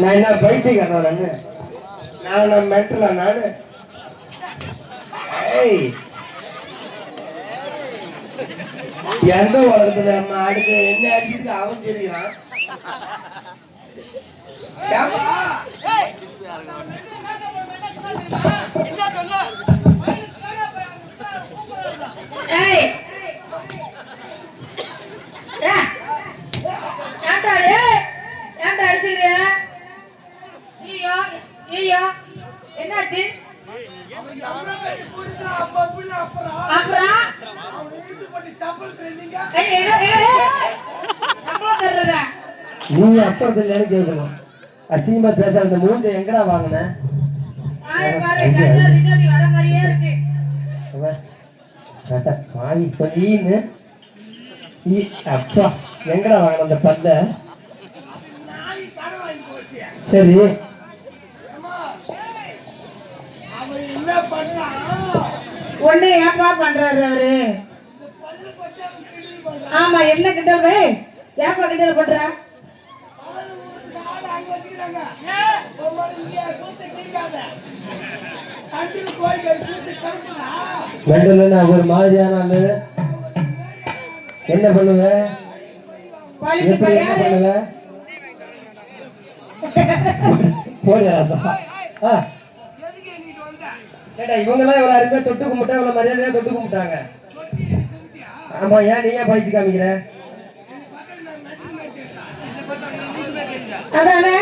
நான் என்ன பைத்தியக்காரன்னு நான் மென்டலா நானு எந்த வளர்த்துல அம்மா அடுத்து என்ன அடிச்சுட்டு அவன் தெரியுறான் என்னாச்சு? நீங்க அப்பத்துல கேட்கணும். அசிங்கமா பேசாத மூஞ்ச எங்கடா வாங்கின? அப்பா எங்கடா வாங்கின அந்த பல்ல? சரி ஒண்ணு ஏப்பா பண்றாரு அவரு? ஆமா என்ன கிண்டல் போய் ஏப்பா கிண்டல் பண்ற? ஒரு மாதிரியான என்ன பண்ணுவ? என்ன பண்ணுவ? இவங்க எல்லாம் இவ்வளவு அருமையா தொட்டு கும்பிட்டா இவ்வளவு மரியாதையா தொட்டு கும்பிட்டாங்க. ஆமா ஏன் நீ ஏன் பயிற்சி காமிக்கிற? அதானே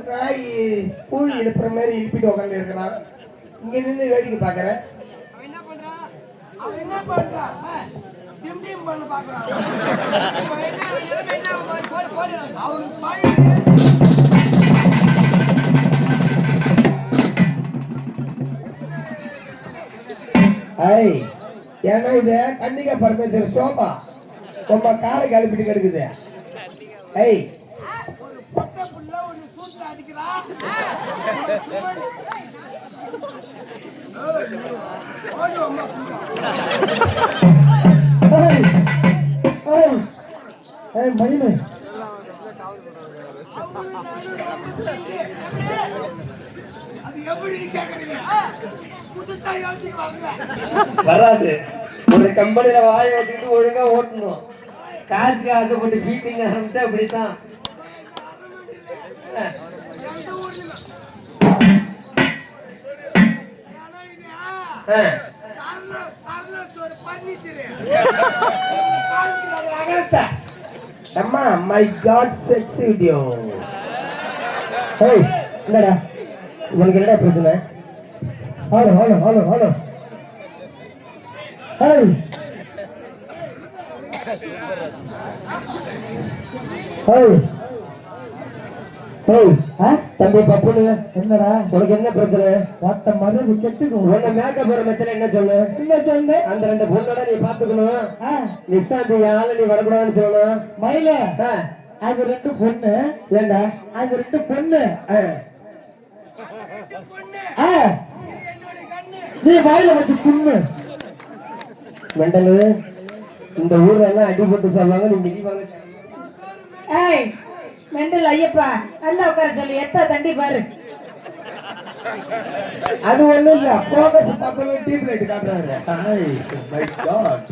நாய் கூழி எழுப்புற மாதிரி எழுப்பிட்டு உட்காந்து இருக்கிறான். இங்க நின்று வேடிக்கை பாக்குறேன். ஏன்னா இது கன்னிகா பரமேஸ்வரர் சோபா ரொம்ப காலை கழுப்பிட்டு கிடக்குது. வராது. ஒரு கம்பெனியில வாய வச்சுக்கிட்டு ஒழுங்கா ஓட்டணும். காசுக்கு ஆசைப்பட்டு பீட்டிங் ஆரம்பிச்சா இப்படித்தான். அம்மா மை காட் செக்ஸ் வீடியோ. என்னடா உனக்கு என்னடா பிரச்சனை? ஹலோ ஹலோ ஹலோ ஹலோ தம்பி பப்புனு என்னடா உனக்கு என்ன பிரச்சனை? வாட்ட மருந்து கெட்டுக்கும். உன்ன மேக்கப் போற மெத்தல என்ன சொல்லு? என்ன சொல்லு? அந்த ரெண்டு பொண்ணோட நீ பாத்துக்கணும். நிசாந்தி ஆள நீ வரக்கூடாதுன்னு சொல்லணும். மயில அது ரெண்டு பொண்ணு. ஏண்டா அது ரெண்டு பொண்ணு. நீ வாயில வச்சு குண்ணு. மெண்டலு இந்த ஊர்ல எல்லாம் அடிபட்டு சொல்லுவாங்க. நீ மிதிவாங்க. மெண்டல் ஐயப்பா நல்லா உட்கார சொல்லி எத்தா தண்டி பாரு. அது ஒண்ணும் இல்ல. போகஸ் பக்கத்துல டீப் லைட் காட்டுறாரு. மை காட்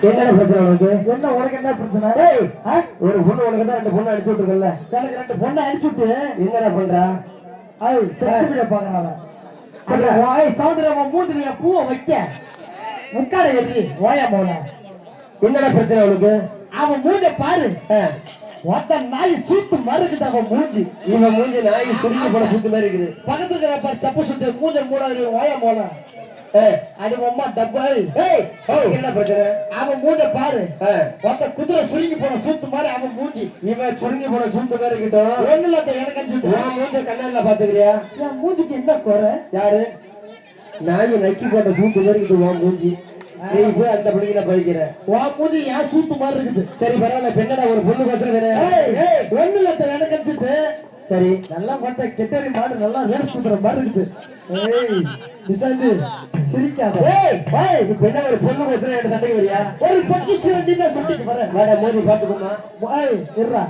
என்ன பிரச்சனை உனக்கு? என்ன உனக்கு என்ன பிரச்சனை? ஒரு பொண்ணு உனக்கு தான் ரெண்டு பொண்ணு அடிச்சு விட்டுருக்கல. எனக்கு ரெண்டு பொண்ணு அடிச்சு விட்டு என்னடா பண்றா? செக்ஸ் வீடியோ பாக்குறான். சௌந்தரமா மூஞ்சில பூவை வைக்க முக்காட எப்படி ஓயா போல என்னடா பிரச்சனை அவனுக்கு? அவன் மூஞ்ச பாரு. ஒத்த நாய் சூத்து மறுக்குது அவன் மூஞ்சி. இவன் மூஞ்சி நாய் சுருங்கி போல சுத்து மாதிரி இருக்குது. பக்கத்துல இருக்கிற பாரு சப்பு சுட்டு மூஞ்ச மூடாது ஓயா போல. அடி அம்மா டப்பா. என்ன பிரச்சனை? அவன் மூஞ்ச பாரு. ஒத்த குதிரை சுருங்கி போன சூத்து மாதிரி அவன் மூஞ்சி. இவன் சுருங்கி போன சூத்து மாதிரி இருக்கட்டும். ஒண்ணு இல்ல எனக்கு அடிச்சுட்டு மூஞ்ச கண்ணால பாத்துக்கிறியா? என் மூஞ்சிக்கு என்ன குறை? யாரு? நாய் நக்கி போட்ட சூத்து மாதிரி இருக்குது உன் மூஞ்சி. நீ போய் அந்த பிள்ளைங்கள பழிக்கிற. உன் மூஞ்சி ஏன் சூத்து மாதிரி இருக்குது? சரி பரவாயில்ல, பெண்ணடா ஒரு பொண்ணு கோசம் வேற. ஒண்ணு இல்ல எனக்கு அடிச்சுட்டு சரி நல்லா பார்த்தா கெட்டரி மாடு நல்லா ரேஸ் குத்துற மாதிரி இருக்குது. நிசாந்து சிரிக்காத. பெண்ண ஒரு பொண்ணு கோசம் என் சண்டைக்கு வரியா? ஒரு பொசிஷன் தான் சண்டைக்கு வர. வேற மோதி பாத்துக்கோமா. இருறா,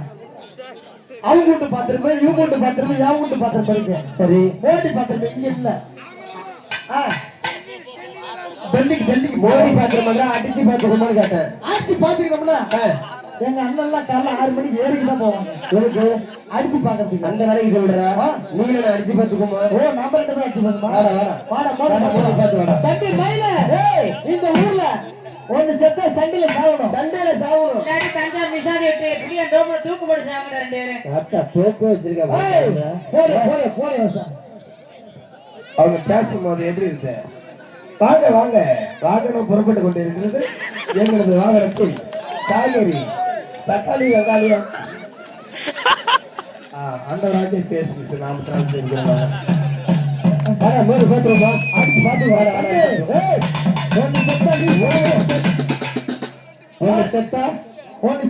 அவங்க வீட்டு பாத்துருப்பேன், இவங்க வீட்டு பாத்துருப்பேன், என் வீட்டு பாத்துருப்பேன். சரி மோடி பாத்துருப்பேன், இங்க இல்ல. டெல்லிக்கு மோடி பாத்துருமா? அடிச்சு பாத்துக்கோமான்னு கேட்டேன். ஆட்சி பாத்துக்கணும்ல. எங்க அண்ணன் எல்லாம் காலைல 6 மணிக்கு ஏறிக்கு தான் போவாங்க. எதுக்கு? அடிச்சு பாக்குறதுக்கு. அந்த வேலைக்கு சொல்றா? நீ என்ன அடிச்சு பாத்துக்கோமா? நம்ம ரெண்டு பேரும் அடிச்சு பாத்துமா. மோதி பாத்து வாடா. தம்பி மயில, இந்த ஊர்ல ஒண்ணு செத்த சண்டையில சாவணும். சண்டையில சாவணும். இல்லாட்டி தஞ்சா மிசாதி விட்டு புதிய டோப்ல தூக்கு போட்டு சாப்பிட 2 பேரும். அக்கா தோப்பு வச்சிருக்கா. போறே அவங்க பேசும்போது எப்படி இருந்த? வாங்க வாங்க, வாகனம் புறப்பட்டு கொண்டு இருக்கிறது. எங்களது வாகனத்தில் காய்கறி, தக்காளி, வெங்காயம். அந்த ராஜ்ய பேசுங்க, நாம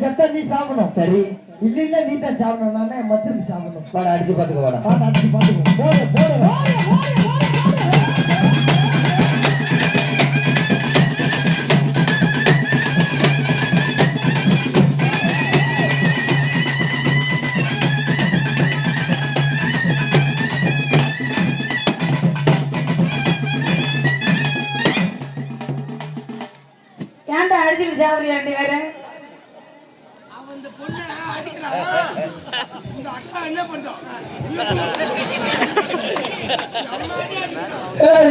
செத்தா நீ சாப்பிடணும். சரி இல்ல நீ தான் சாப்பிடணும். நானே மத்திருக்கு சாப்பிடணும். வாடா அடிச்சு பாத்துக்கோ. வாடா அடிச்சு பாத்துக்கோ. ஏன்டா அடிச்சுட்டு சாப்பிடுறியா 2 பேரும்?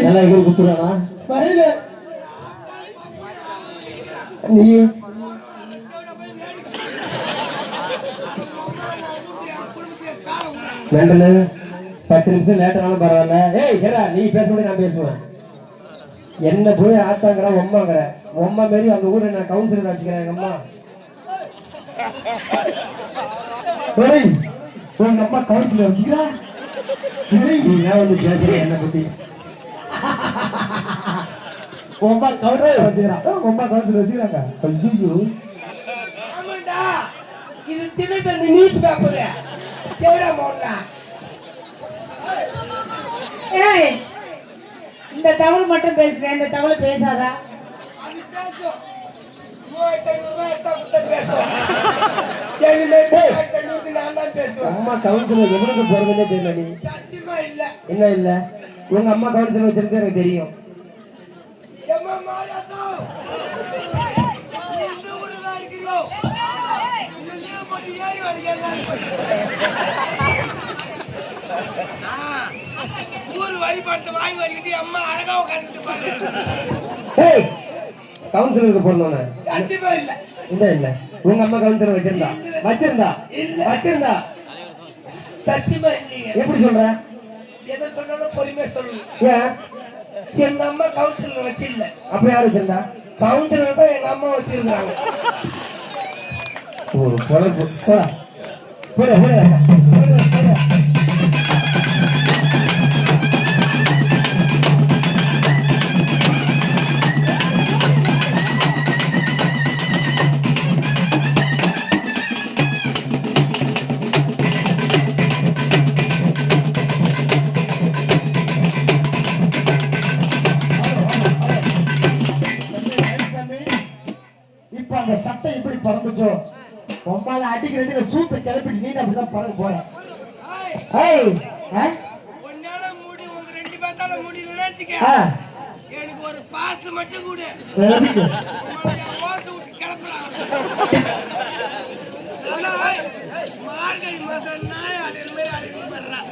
எல்லாம் இவரு குத்துறானா? நீ மெண்டலு 10 நிமிஷம் லேட்டானாலும் பரவாயில்ல. ஏய் ஏடா, நீ பேச முடியாது, நான் பேசுவேன். என்ன போய் ஆத்தாங்கிற உம்மாங்கிற உம்மா மாரி அந்த ஊரை நான் கவுன்சிலர் வச்சுக்கிறேன். எங்க அம்மா உங்க அம்மா கவுன்சிலர் வச்சுக்கிறா. நீ ஏன் வந்து பேசுற என்ன பத்தி? உமா கவுன்சிலர் வச்சுக்கிறான். உமா கவுன்சிலர் வச்சுக்கிறாங்க. இது தினத்தந்தி நியூஸ் பேப்பர். கேடா மோனா. ஏய், இந்த தமிழ் மட்டும் பேசுறேன், இந்த தமிழ் பேசாதா? அது பேசும். 3500 ரூபாய் எக்ஸ்ட்ரா கொடுத்து பேசும். நான் தான் பேசுவேன். அம்மா கவுன்சிலர் எவனுக்கு போறதுன்னே தெரியல. நீ சத்தியமா இல்ல. என்ன இல்ல? உங்க அம்மா கவுன்சிலர் வச்சிருக்கு எனக்கு தெரியும். எம்மா மாயாதோ. நீ ஒரு நாளைக்குலோ. நீ மட்டும் ஏறி வரீங்க. ஊர் வழிபாட்டு வாங்கி வரிக்கிட்டு அம்மா அழகா உட்கார்ந்துட்டு பாரு. ஏய், கவுன்சிலருக்கு போறோம்னா சத்தியமா இல்ல. இல்ல இல்ல, உங்க அம்மா கவுன்சிலர் வச்சிருந்தா வச்சிருந்தா சத்தியமா இல்லையே. எப்படி சொல்ற? எதை சொன்னாலும் பொறுமையா சொல்லணும். ஏன்? எங்க அம்மா கவுன்சிலர் வச்சு இல்ல. அப்ப யாரு வச்சிருந்தா? கவுன்சிலர் தான் எங்க அம்மா வச்சிருக்காங்க. இப்ப அந்த சட்டை இப்படி பறந்துச்சோ, உம்மால அடிக்கிற சூப்பை கிளப்பிட்டு நீ அப்படிதான் பறக்க போற. உன்னால முடி உங்க 2 பேத்தால முடியலன்னு வச்சுக்க. எனக்கு ஒரு பாஸ் மட்டும் கொடு. மார்கழி மாசம் நாய் அடிமை பண்றான்.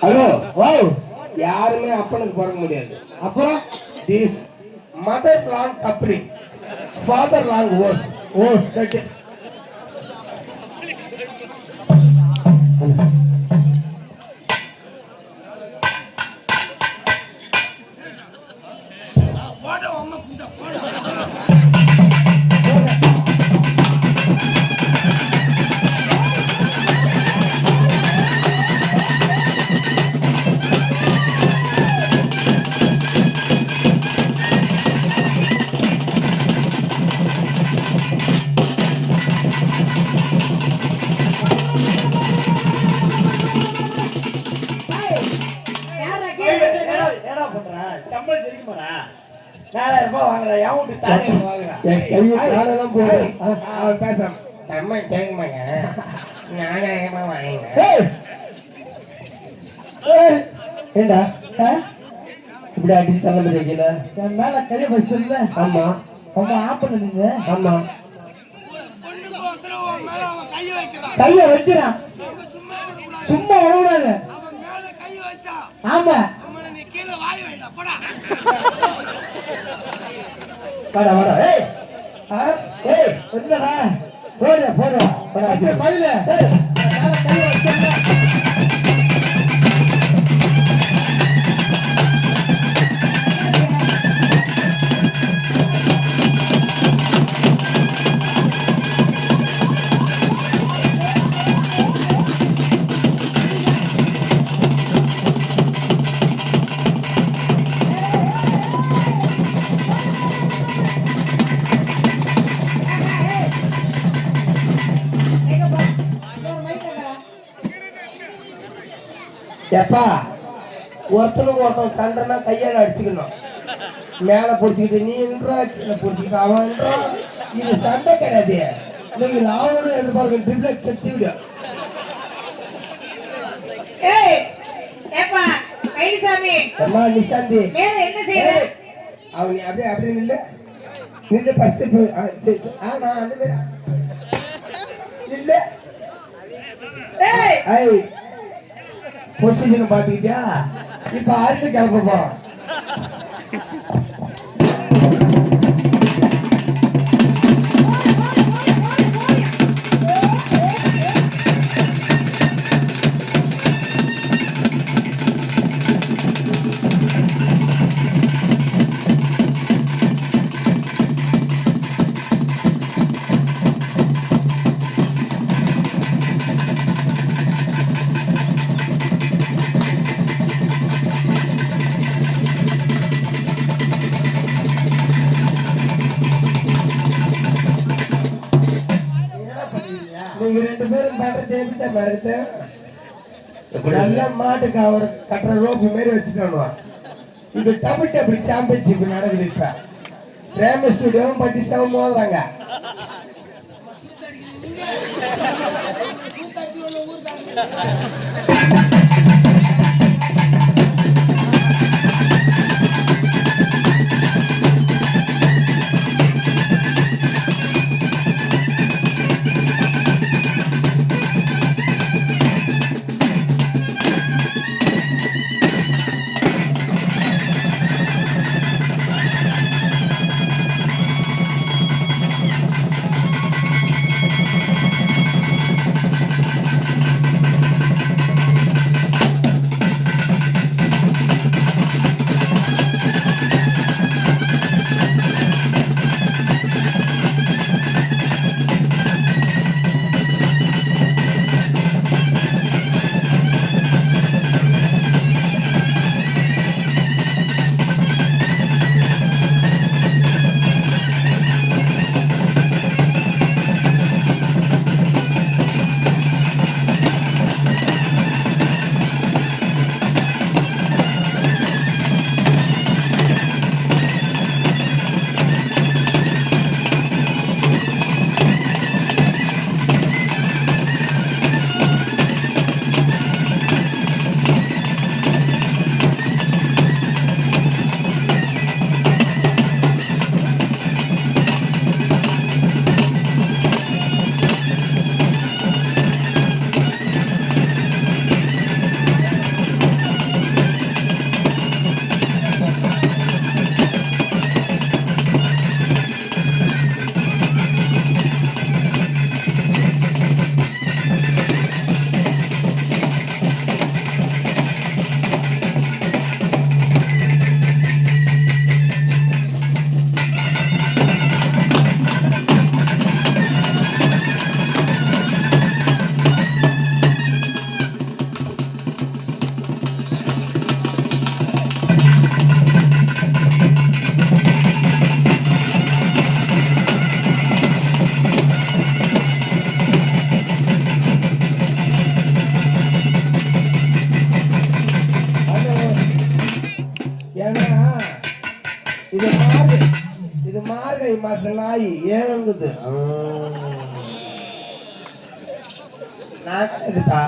Hello wow. யாருமே அப்பனுக்கு பிறக்க முடியாது. அப்புறம் this mother long coupling father long ஓஸ். ஓ செட். யாரா கேளு ஏடா பண்ற? சம்பளம் சரிக்குமாடா? 4000 ரூபாய் வாங்குற. எவன் வீட்டு தாலி வாங்குற? என் கையை காலெல்லாம் போகுது. அவன் பேசுறான். சம்பளம் கேட்குமாங்க. 4000 ரூபாய் வாங்குங்க. ஏய் ஏய் ஏண்டா ஆ? இப்படி அடிச்சு தள்ள வைக்கல? என் மேல கையை வச்சிட்டல. ஆமா ரொம்ப ஆப்பல நீங்க. ஆமா. கையை வைக்கிறான். சும்மா விடக்கூடாது. ஆமா வாடா வாடா. ஏய் ஆ? ஏய் என்னடா போடு போடு போடு பையில. ஏய் மேல கையை வச்சிட்டல. எப்பா ஒருத்தனுக்கு ஒருத்தன் சண்டைனா கையால அடிச்சுக்கணும். மேல பிடிச்சிக்கிட்டு நீ என்றா கீழே பிடிச்சிக்கிட்டு அவன் என்றா. இது சண்டை கிடையாது. நீங்க லாவோட எதிர்பார்க்க ட்ரிப்ளெக்ஸ் செச்சு விடு. ஏய் ஏப்பா ஐசாமி அம்மா நிசாந்தி மேல என்ன செய்யற? அவன் அப்படியே அப்படி நில்லு. நில்லு ஃபர்ஸ்ட். நான் அந்த மாதிரி நில்லு. ஏய் ஐ பொசிஷன் பாத்துக்கிட்டியா? இப்ப ஆறு கிளம்ப போறோம். நீங்க 2 பேரும் பாட்டு தேப்பிட்ட மறுத்து நல்ல மாட்டுக்கு அவர் கட்டுற ரோப்பு மாரி வச்சுக்கணும். இது டபுள் டபுள் சாம்பியன்ஷிப் நடக்குது. இப்ப பிரேம ஸ்டுடியோவும் பட்டிஸ்டாவும் மோதுறாங்க. வைகாசி மாசம் நாய் ஏழுங்குது நான் இதுப்பா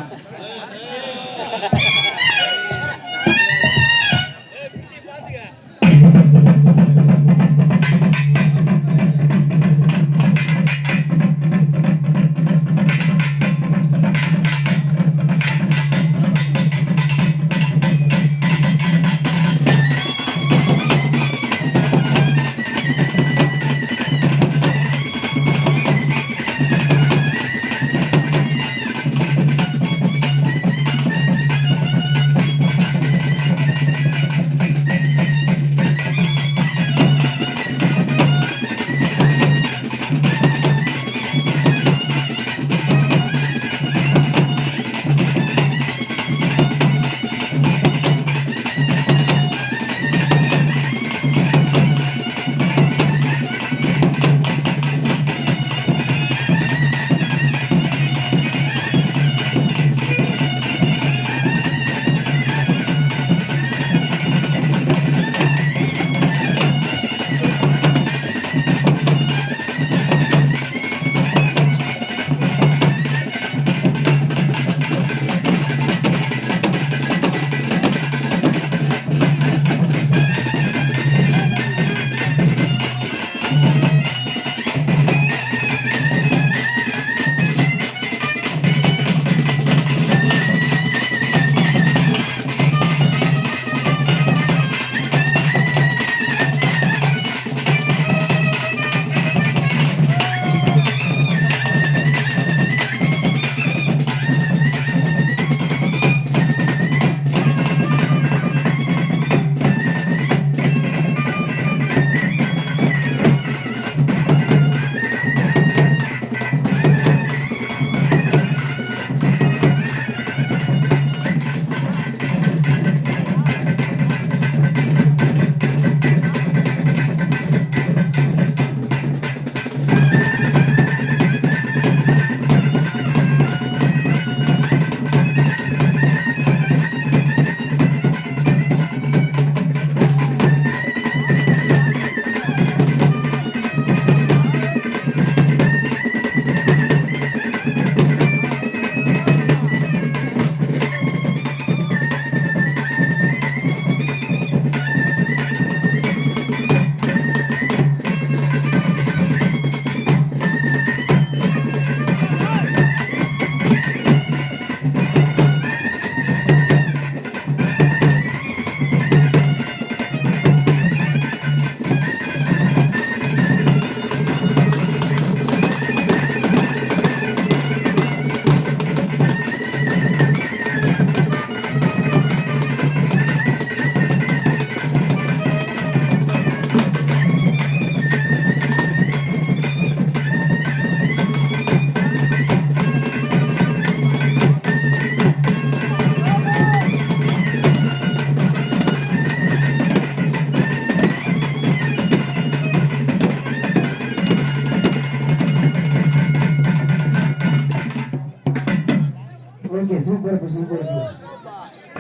ஓகே சூப்பர் சூப்பர்